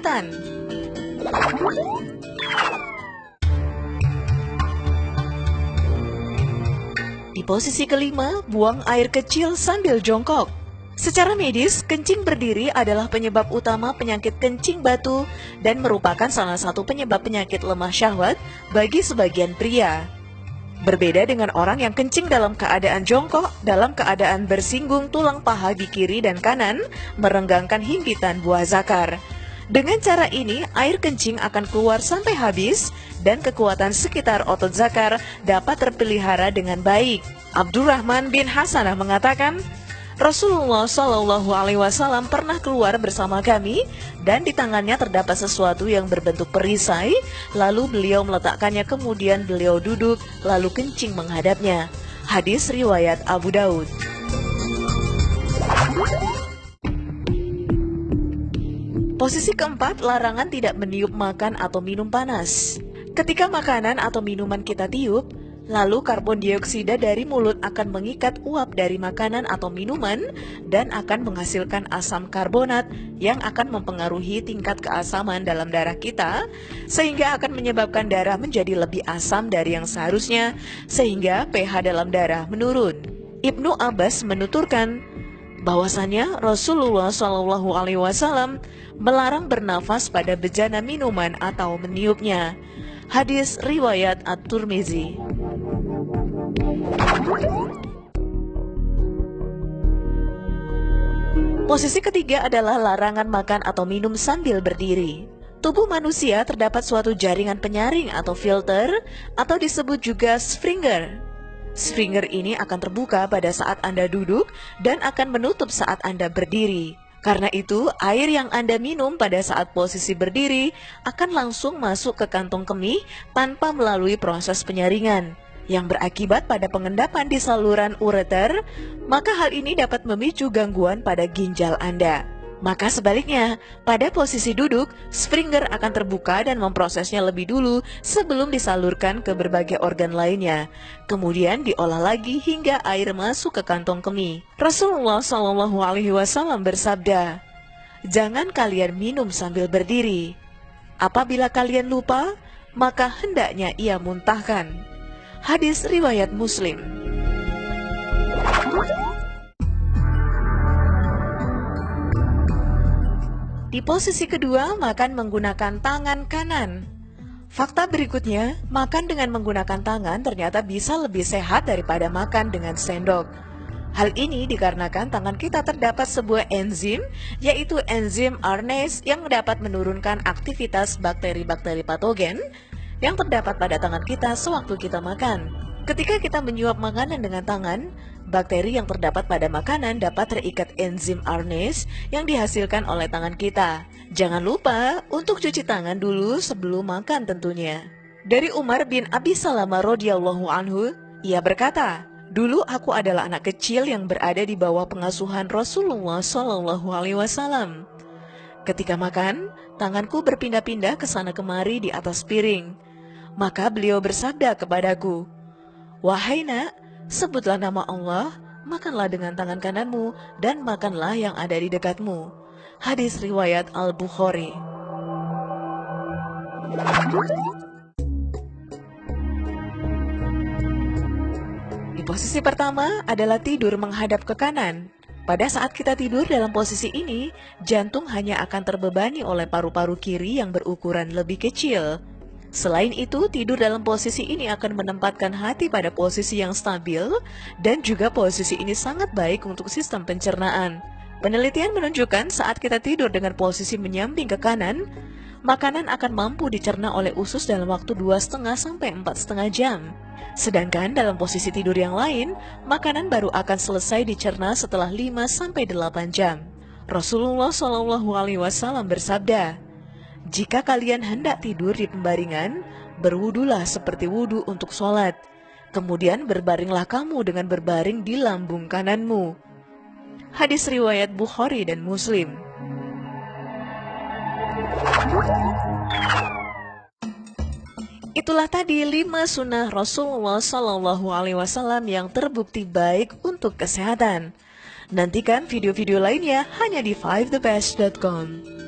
kesehatan. Di posisi kelima, buang air kecil sambil jongkok. Secara medis, kencing berdiri adalah penyebab utama penyakit kencing batu dan merupakan salah satu penyebab penyakit lemah syahwat bagi sebagian pria. Berbeda dengan orang yang kencing dalam keadaan jongkok, dalam keadaan bersinggung tulang paha di kiri dan kanan, merenggangkan himpitan buah zakar. Dengan cara ini, air kencing akan keluar sampai habis dan kekuatan sekitar otot zakar dapat terpelihara dengan baik. Abdurrahman bin Hasanah mengatakan, Rasulullah Shallallahu Alaihi Wasallam pernah keluar bersama kami dan di tangannya terdapat sesuatu yang berbentuk perisai, lalu beliau meletakkannya, kemudian beliau duduk, lalu kencing menghadapnya. Hadis riwayat Abu Daud. Posisi keempat, larangan tidak meniup makan atau minum panas. Ketika makanan atau minuman kita tiup, lalu karbon dioksida dari mulut akan mengikat uap dari makanan atau minuman dan akan menghasilkan asam karbonat yang akan mempengaruhi tingkat keasaman dalam darah kita, sehingga akan menyebabkan darah menjadi lebih asam dari yang seharusnya, sehingga pH dalam darah menurun. Ibnu Abbas menuturkan bahwasannya Rasulullah SAW melarang bernafas pada bejana minuman atau meniupnya. Hadis riwayat At-Tirmizi. Posisi ketiga adalah larangan makan atau minum sambil berdiri. Tubuh manusia terdapat suatu jaringan penyaring atau filter atau disebut juga sphincter. Sphincter ini akan terbuka pada saat Anda duduk dan akan menutup saat Anda berdiri. Karena itu, air yang Anda minum pada saat posisi berdiri akan langsung masuk ke kantong kemih tanpa melalui proses penyaringan, yang berakibat pada pengendapan di saluran ureter, maka hal ini dapat memicu gangguan pada ginjal Anda. Maka sebaliknya, pada posisi duduk, sphincter akan terbuka dan memprosesnya lebih dulu sebelum disalurkan ke berbagai organ lainnya. Kemudian diolah lagi hingga air masuk ke kantong kemih. Rasulullah SAW bersabda, "Jangan kalian minum sambil berdiri. Apabila kalian lupa, maka hendaknya ia muntahkan." Hadis riwayat Muslim. Di posisi kedua, makan menggunakan tangan kanan. Fakta berikutnya, makan dengan menggunakan tangan ternyata bisa lebih sehat daripada makan dengan sendok. Hal ini dikarenakan tangan kita terdapat sebuah enzim, yaitu enzim aranase yang dapat menurunkan aktivitas bakteri-bakteri patogen yang terdapat pada tangan kita sewaktu kita makan. Ketika kita menyuap makanan dengan tangan, bakteri yang terdapat pada makanan dapat terikat enzim aranase yang dihasilkan oleh tangan kita. Jangan lupa untuk cuci tangan dulu sebelum makan tentunya. Dari Umar bin Abi Salamah radhiyallahu anhu, ia berkata, "Dulu aku adalah anak kecil yang berada di bawah pengasuhan Rasulullah SAW. Ketika makan, tanganku berpindah-pindah ke sana kemari di atas piring. Maka beliau bersabda kepadaku, 'Wahai nak, sebutlah nama Allah, makanlah dengan tangan kananmu dan makanlah yang ada di dekatmu.'" Hadis riwayat Al-Bukhari. Di posisi pertama adalah tidur menghadap ke kanan. Pada saat kita tidur dalam posisi ini, jantung hanya akan terbebani oleh paru-paru kiri yang berukuran lebih kecil. Selain itu, tidur dalam posisi ini akan menempatkan hati pada posisi yang stabil dan juga posisi ini sangat baik untuk sistem pencernaan. Penelitian menunjukkan saat kita tidur dengan posisi menyamping ke kanan, makanan akan mampu dicerna oleh usus dalam waktu 2,5 sampai 4,5 jam. Sedangkan dalam posisi tidur yang lain, makanan baru akan selesai dicerna setelah 5 sampai 8 jam. Rasulullah SAW bersabda, "Jika kalian hendak tidur di pembaringan, berwudulah seperti wudu untuk sholat. Kemudian berbaringlah kamu dengan berbaring di lambung kananmu." Hadis riwayat Bukhari dan Muslim. Itulah tadi 5 sunnah Rasulullah SAW yang terbukti baik untuk kesehatan. Nantikan video-video lainnya hanya di 5thebest.com.